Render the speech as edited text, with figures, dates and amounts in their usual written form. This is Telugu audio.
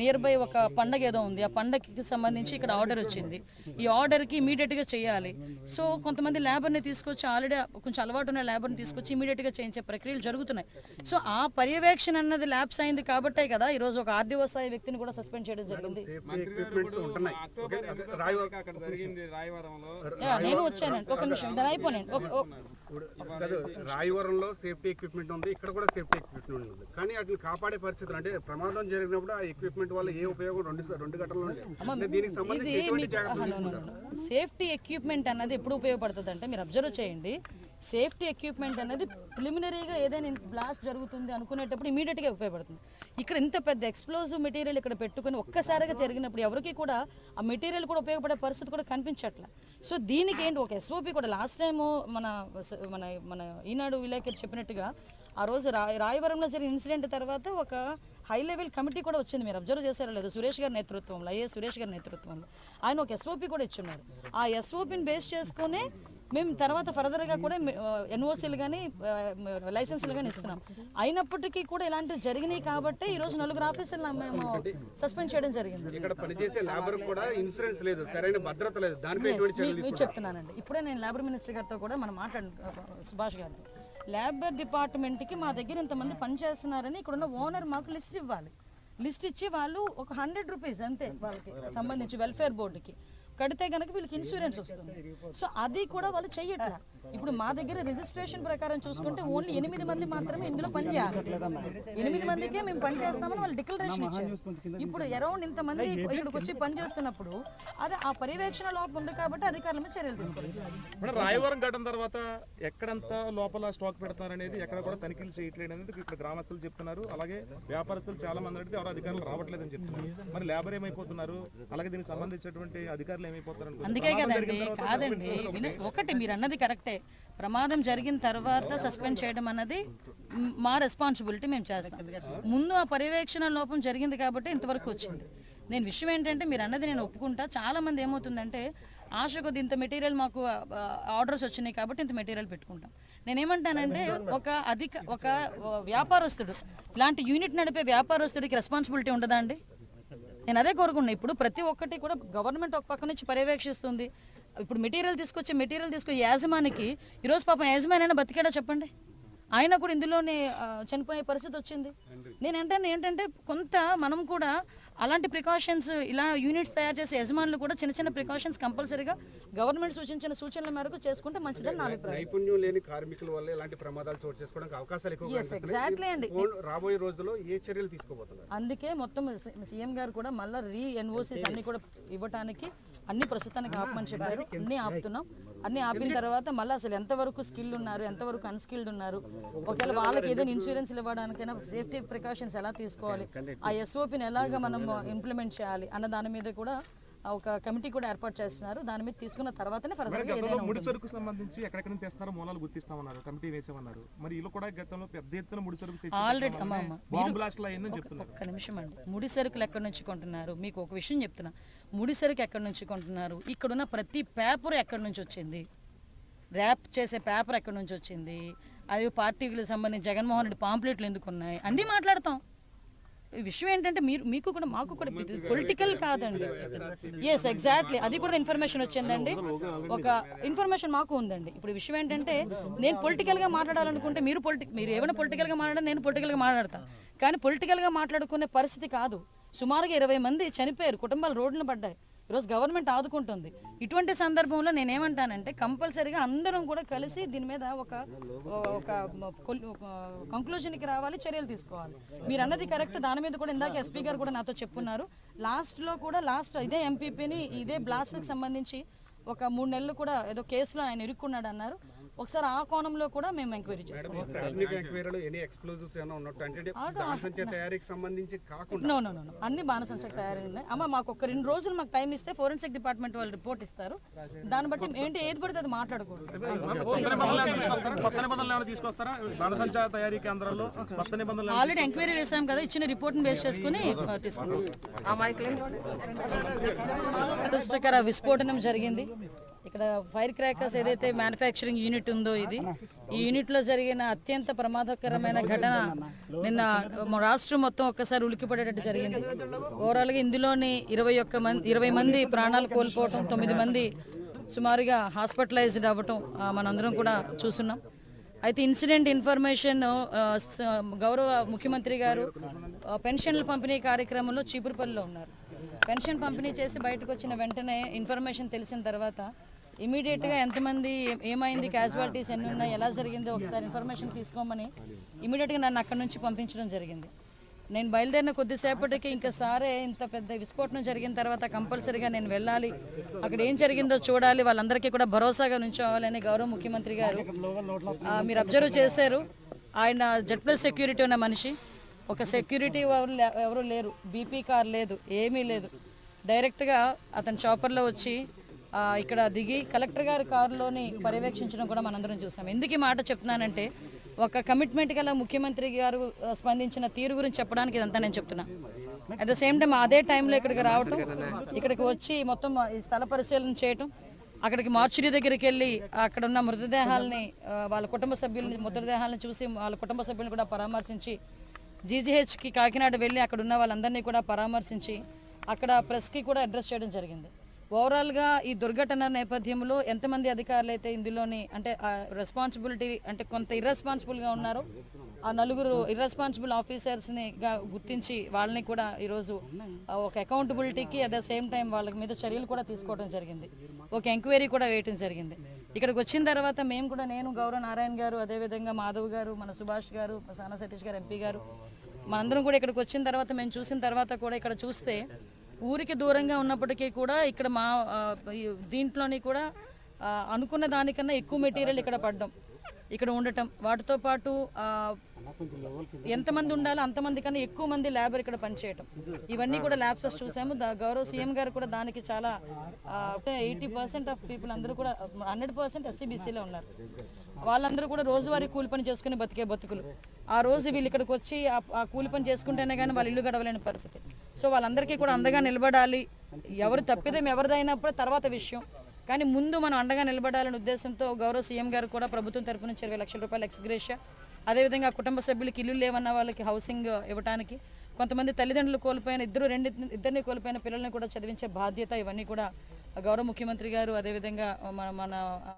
నియర్ బై ఒక పండగ ఏదో ఉంది, ఆ పండగకి సంబంధించి ఇక్కడ ఆర్డర్ వచ్చింది. ఈ ఆర్డర్కి ఇమీడియట్గా చేయాలి. సో కొంతమంది లేబర్ని తీసుకొచ్చి ఆల్రెడీ కొంచెం అలవాటు ఉన్న లేబర్ని తీసుకొచ్చి ఇమీడియట్గా చేయించే ప్రక్రియలు జరుగుతున్నాయి. సో ఆ పర్యవేక్షణ అన్నది ల్యాబ్స్ అయింది కాబట్టే కదా ఈరోజు ఒక ఆర్డీఓ స్థాయి వ్యక్తిని కూడా సస్పెండ్ చేయడం జరిగింది. నేను వచ్చానండి, ఒక నిమిషం దాని అయిపోయాను. రాయవరంలో సేఫ్టీ ఎక్విప్మెంట్ ఉంది, ఇక్కడ కూడా సేఫ్టీ ఎక్విప్మెంట్ ఉంది. కానీ వాటిని కాపాడే పరిస్థితులు అంటే ప్రమాదం జరిగినప్పుడు ఆ ఎక్విప్మెంట్ వల్ల ఏ ఉపయోగం రెండు గంటల్లో దీనికి సంబంధించి సేఫ్టీ ఎక్విప్మెంట్ అన్నది ఎప్పుడు ఉపయోగపడుతుంది అంటే మీరు అబ్జర్వ్ చేయండి. సేఫ్టీ ఎక్విప్మెంట్ అనేది ప్రిలిమినరీగా ఏదైనా బ్లాస్ట్ జరుగుతుంది అనుకునేటప్పుడు ఇమీడియట్గా ఉపయోగపడుతుంది. ఇక్కడ ఇంత పెద్ద ఎక్స్ప్లోజివ్ మెటీరియల్ ఇక్కడ పెట్టుకుని ఒక్కసారిగా జరిగినప్పుడు ఎవరికి కూడా ఆ మెటీరియల్ కూడా ఉపయోగపడే పరిస్థితి కూడా కనిపించట్లే. సో దీనికి ఏంటి ఒక ఎస్ఓపి కూడా లాస్ట్ టైము మన మన మన ఈనాడు విలేకరు చెప్పినట్టుగా ఆ రోజు రాయవరంలో జరిగిన ఇన్సిడెంట్ తర్వాత ఒక హై లెవెల్ కమిటీ కూడా వచ్చింది. మీరు అబ్జర్వ్ చేశారో లేదు, సురేష్ గారి నేతృత్వంలో, ఐఏఎస్ సురేష్ గారి నేతృత్వంలో ఆయన ఒక ఎస్ఓపి కూడా ఇచ్చున్నారు. ఆ ఎస్ఓపిని బేస్ చేసుకుని మేము తర్వాత ఫర్దర్గా కూడా ఎన్ఓసీలు కానీ లైసెన్సులు కానీ ఇస్తున్నాం. అయినప్పటికీ కూడా ఇలాంటివి జరిగినాయి కాబట్టి ఈరోజు 4 ఆఫీసర్లు మేము సస్పెండ్ చేయడం జరిగింది. చెప్తున్నానండి, ఇప్పుడే నేను లేబర్ మినిస్టర్ గారితో కూడా మనం సుభాష్ గారితో లేబర్ డిపార్ట్మెంట్కి మా దగ్గర ఇంతమంది పనిచేస్తున్నారని ఇక్కడున్న ఓనర్ మాకు లిస్ట్ ఇవ్వాలి. లిస్ట్ ఇచ్చి వాళ్ళు ఒక 100 రూపీస్ అంతే వాళ్ళకి సంబంధించి వెల్ఫేర్ బోర్డుకి కడితే కనుక వీళ్ళకి ఇన్సూరెన్స్ వస్తుంది. సో అది కూడా వాళ్ళు చెయ్యట్లా. ఇప్పుడు మా దగ్గర రిజిస్ట్రేషన్ ప్రకారం చూసుకుంటే ఓన్లీ 8 మంది మాత్రమే ఇందులో పని చేయాలి. 8 మందికే మేము పని చేస్తామని వాళ్ళు డిక్లరేషన్ ఇచ్చారు. ఇప్పుడు అరౌండ్ ఇంతమంది ఇక్కడికి వచ్చి పని చేస్తున్నప్పుడు అదే ఆ పర్యవేక్షణ లోపం ఉంది కాబట్టి అధికారుల మీద చర్యలు తీసుకోవాలి. రాయవరం ఘటన తర్వాత ఎక్కడంతా లోపల స్టాక్ పెడతారనేది ఎక్కడ కూడా తనిఖీలు చేయట్లేదు అనేది ఇక్కడ గ్రామస్తులు చెప్తున్నారు. అలాగే వ్యాపారస్తులు చాలా మంది అడిగితే ఎవరు అధికారులు రావట్లేదని చెప్తున్నారు. మరి లేబర్ ఏమైపోతున్నారు, అలాగే దీనికి సంబంధించినటువంటి అధికారులు ఏమైపోతారు? అందుకే కదండి, కాదండి ఒకటి మీరు అన్నది కరెక్టే. ప్రమాదం జరిగిన తర్వాత సస్పెండ్ చేయడం అన్నది మా రెస్పాన్సిబిలిటీ, మేము చేస్తాం. ముందు ఆ పర్యవేక్షణ లోపం జరిగింది కాబట్టి ఇంతవరకు వచ్చింది. నేను విషయం ఏంటంటే మీరు అన్నది నేను ఒప్పుకుంటా. చాలామంది ఏమవుతుందంటే ఆశ కొద్ది ఇంత మెటీరియల్ మాకు ఆర్డర్స్ వచ్చినాయి కాబట్టి ఇంత మెటీరియల్ పెట్టుకుంటాం. నేనేమంటానంటే ఒక వ్యాపారస్తుడు, ఇలాంటి యూనిట్ నడిపే వ్యాపారస్తుడికి రెస్పాన్సిబిలిటీ ఉండదా అండి? నేను అదే కోరుకున్నా. ఇప్పుడు ప్రతి ఒక్కటి కూడా గవర్నమెంట్ ఒక పక్క నుంచి పర్యవేక్షిస్తుంది. ఇప్పుడు మెటీరియల్ తీసుకొచ్చి యాజమానికి ఈరోజు పాపం యాజమాని బతికాడా చెప్పండి? ఆయన కూడా ఇందులోనే చనిపోయే పరిస్థితి వచ్చింది. ఏంటంటే కొంత మనం కూడా అలాంటి ప్రికాషన్స్, ఇలా యూనిట్స్ తయారు చేసే యజమానులు కూడా చిన్న చిన్న ప్రికాషన్స్ కంపల్సరీగా గవర్నమెంట్ సూచించిన సూచనల మేరకు చేసుకుంటే మంచిదని నా అభిప్రాయం. నైపుణ్యం లేని కార్మికుల వల్ల ఇలాంటి ప్రమాదాలు చోటు చేసుకోవడానికి అవకాశాలు ఎక్కువ. ఎగ్జాక్ట్లీ అండి. రాబోయే రోజుల్లో ఏ చర్యలు తీసుకోబోతున్నారు? అందుకే మొత్తం సీఎం గారు కూడా మళ్ళీ ఎన్ఓసీస్ అన్ని కూడా ఇవ్వడానికి అన్ని ప్రస్తుతానికి ఆపమని చెప్పారు. అన్ని ఆపుతున్నాం. అన్ని ఆపిన తర్వాత మళ్ళీ అసలు ఎంతవరకు స్కిల్ ఉన్నారు, ఎంతవరకు అన్స్కిల్డ్ ఉన్నారు, ఒకవేళ వాళ్ళకి ఏదైనా ఇన్సూరెన్స్ ఇవ్వడానికైనా సేఫ్టీ ప్రికాషన్స్ ఎలా తీసుకోవాలి, ఆ ఎస్ఓపిని ఎలాగ మనం ఇంప్లిమెంట్ చేయాలి అన్న దాని మీద కూడా ఒక కమిటీ కూడా ఏర్పాటు చేస్తున్నారు. దాని మీద తీసుకున్న తర్వాతనే ముడి సరుకు సంబంధించి ఎక్కడెక్కడ తెస్తారో మూలాలు గుర్తిస్తామన్నారు, కమిటీ వేసామన్నారు. మరి ఇల్లు కూడా గతంలో పెద్ద ఎత్తున ముడి సరుకు ఆల్రెడీ ఒక్క నిమిషం అండి, ముడి సరుకులు ఎక్కడి నుంచి కొంటున్నారు? మీకు ఒక విషయం చెప్తున్నా, ముడి సరుకు ఎక్కడి నుంచి కొంటున్నారు? ఇక్కడున్న ప్రతి పేపర్ ఎక్కడి నుంచి వచ్చింది, ర్యాప్ చేసే పేపర్ ఎక్కడి నుంచి వచ్చింది, అది పార్టీలకు సంబంధించి జగన్మోహన్ రెడ్డి పాంప్లెట్లు ఎందుకు ఉన్నాయి, అన్నీ మాట్లాడతాం. విషయం ఏంటంటే మీకు కూడా మాకు కూడా పొలిటికల్ కాదండి. ఎస్ ఎగ్జాక్ట్లీ, అది కూడా ఇన్ఫర్మేషన్ వచ్చిందండి. ఒక ఇన్ఫర్మేషన్ మాకు ఉందండి. ఇప్పుడు విషయం ఏంటంటే నేను పొలిటికల్గా మాట్లాడాలనుకుంటే మీరు ఏమైనా పొలిటికల్గా మాట్లాడాలి, నేను పొలిటికల్గా మాట్లాడతాను. కానీ పొలిటికల్గా మాట్లాడుకునే పరిస్థితి కాదు. సుమారుగా 20 మంది చనిపోయారు, కుటుంబాలు రోడ్డున పడ్డాయి. ఈరోజు గవర్నమెంట్ ఆదుకుంటుంది. ఇటువంటి సందర్భంలో నేనేమంటానంటే కంపల్సరీగా అందరం కూడా కలిసి దీని మీద ఒక కంక్లూజన్కి రావాలి, చర్యలు తీసుకోవాలి. మీరు అన్నది కరెక్ట్. దాని మీద కూడా ఇందాక ఎస్పీ గారు కూడా నాతో చెప్పున్నారు. లాస్ట్ ఇదే ఎంపీపీని ఇదే బ్లాస్ట్కి సంబంధించి ఒక 3 నెలలు కూడా ఏదో కేసులో ఆయన ఇరుక్కున్నాడు అన్నారు. ఒకసారి ఆ కోణంలో కూడా మేము ఎంక్వైరీ చేసుకుంటాం. అన్ని బాణసంచకు తయారీ ఉన్నాయి. మాకు ఒక 2 రోజులు మాకు టైం ఇస్తే ఫోరెన్సిక్ డిపార్ట్మెంట్ వాళ్ళు రిపోర్ట్ ఇస్తారు. దాన్ని బట్టి ఏంటి ఏది పడితే అది మాట్లాడకూడదు. ఆల్రెడీ ఎంక్వైరీ వేసాం కదా, ఇచ్చిన రిపోర్ట్ని బేస్ చేసుకుని తీసుకుంటాం. విస్ఫోటనం జరిగింది. ఇక్కడ ఫైర్ క్రాకర్స్ ఏదైతే మ్యానుఫ్యాక్చరింగ్ యూనిట్ ఉందో ఈ యూనిట్లో జరిగిన అత్యంత ప్రమాదకరమైన ఘటన నిన్న రాష్ట్రం మొత్తం ఒక్కసారి ఉలిక్కిపడేటట్టు జరిగింది. ఓవరాల్గా ఇందులోని 20 మంది ప్రాణాలు కోల్పోవటం, 9 మంది సుమారుగా హాస్పిటలైజ్డ్ అవ్వటం మనందరం కూడా చూస్తున్నాం. అయితే ఇన్సిడెంట్ ఇన్ఫర్మేషన్ గౌరవ ముఖ్యమంత్రి గారు పెన్షన్ల పంపిణీ కార్యక్రమంలో చీపురుపల్లిలో ఉన్నారు. పెన్షన్ పంపిణీ చేసి బయటకు వచ్చిన వెంటనే ఇన్ఫర్మేషన్ తెలిసిన తర్వాత ఇమీడియట్గా ఎంతమంది ఏమైంది, క్యాజువాలిటీస్ ఎన్ని ఉన్నాయి, ఎలా జరిగిందో ఒకసారి ఇన్ఫర్మేషన్ తీసుకోమని ఇమీడియట్గా నన్ను అక్కడి నుంచి పంపించడం జరిగింది. నేను బయలుదేరిన కొద్దిసేపటికి ఇంకా సారే ఇంత పెద్ద విస్ఫోటనం జరిగిన తర్వాత కంపల్సరీగా నేను వెళ్ళాలి, అక్కడ ఏం జరిగిందో చూడాలి, వాళ్ళందరికీ కూడా భరోసాగా నుంచోవాలని గౌరవ ముఖ్యమంత్రి గారు మీరు అబ్జర్వ్ చేశారు. ఆయన జెడ్+ సెక్యూరిటీ ఉన్న మనిషి, ఒక సెక్యూరిటీ ఎవరు లేరు, బీపీ కార్ లేదు, ఏమీ లేదు. డైరెక్ట్గా అతను చాపర్లో వచ్చి ఇక్కడ దిగి కలెక్టర్ గారి కారులోని పర్యవేక్షించడం కూడా మనందరం చూసాం. ఎందుకు ఈ మాట చెప్తున్నానంటే ఒక కమిట్మెంట్ గల ముఖ్యమంత్రి గారు స్పందించిన తీరు గురించి చెప్పడానికి ఇదంతా నేను చెప్తున్నా. అట్ ద సేమ్ టైం అదే టైంలో ఇక్కడికి రావటం, ఇక్కడికి వచ్చి మొత్తం ఈ స్థల పరిశీలన చేయటం, అక్కడికి మార్చురీ దగ్గరికి వెళ్ళి అక్కడ ఉన్న మృతదేహాలని వాళ్ళ కుటుంబ సభ్యులని మృతదేహాలను చూసి వాళ్ళ కుటుంబ సభ్యులను కూడా పరామర్శించి జీజీహెచ్కి కాకినాడ వెళ్ళి అక్కడ ఉన్న వాళ్ళందరినీ కూడా పరామర్శించి అక్కడ ప్రెస్కి కూడా అడ్రస్ చేయడం జరిగింది. ఓవరాల్గా ఈ దుర్ఘటన నేపథ్యంలో ఎంతమంది అధికారులు అయితే ఇందులోని అంటే రెస్పాన్సిబిలిటీ అంటే కొంత ఇర్రెస్పాన్సిబుల్గా ఉన్నారో ఆ 4 ఇర్రెస్పాన్సిబుల్ ఆఫీసర్స్ని గుర్తించి వాళ్ళని కూడా ఈరోజు ఒక అకౌంటబిలిటీకి అట్ ద సేమ్ టైం వాళ్ళ మీద చర్యలు కూడా తీసుకోవడం జరిగింది. ఒక ఎంక్వైరీ కూడా వేయడం జరిగింది. ఇక్కడికి వచ్చిన తర్వాత మేము కూడా నేను గౌరవ నారాయణ గారు, అదేవిధంగా మాధవ్ గారు, మన సుభాష్ గారు, సానా సతీష్ గారు, ఎంపీ గారు, మనందరం కూడా ఇక్కడికి వచ్చిన తర్వాత మేము చూసిన తర్వాత కూడా ఇక్కడ చూస్తే ఊరికి దూరంగా ఉన్నప్పటికీ కూడా ఇక్కడ మా దీంట్లోని కూడా అనుకున్న దానికన్నా ఎక్కువ మెటీరియల్ ఇక్కడ పడ్డం, ఇక్కడ ఉండటం, వాటితో పాటు ఎంతమంది ఉండాలో అంతమంది కన్నా ఎక్కువ మంది లేబర్ ఇక్కడ పనిచేయటం, ఇవన్నీ కూడా ల్యాబ్సెస్ చూసాము. గౌరవ సీఎం గారు కూడా దానికి చాలా 80% ఆఫ్ పీపుల్ అందరూ కూడా 100% SCBCలో ఉన్నారు. వాళ్ళందరూ కూడా రోజువారీ కూలి పని చేసుకుని బతికే బతుకులు. ఆ రోజు వీళ్ళు ఇక్కడికి వచ్చి ఆ కూలి పని చేసుకుంటేనే కానీ వాళ్ళ ఇల్లు గడవలేని పరిస్థితి. సో వాళ్ళందరికీ కూడా అండగా నిలబడాలి. ఎవరు తప్పిదం ఎవరిదైనప్పుడు తర్వాత విషయం, కానీ ముందు మనం అండగా నిలబడాలనే ఉద్దేశంతో గౌరవ సీఎం గారు కూడా ప్రభుత్వం తరపు నుంచి 20 లక్షల రూపాయల ఎక్స్గ్రేషియా, అదేవిధంగా కుటుంబ సభ్యులకి ఇల్లు లేవన్న వాళ్ళకి హౌసింగ్ ఇవ్వడానికి, కొంతమంది తల్లిదండ్రులు కోల్పోయిన ఇద్దరిని కోల్పోయిన పిల్లల్ని కూడా చదివించే బాధ్యత, ఇవన్నీ కూడా గౌరవ ముఖ్యమంత్రి గారు అదేవిధంగా మన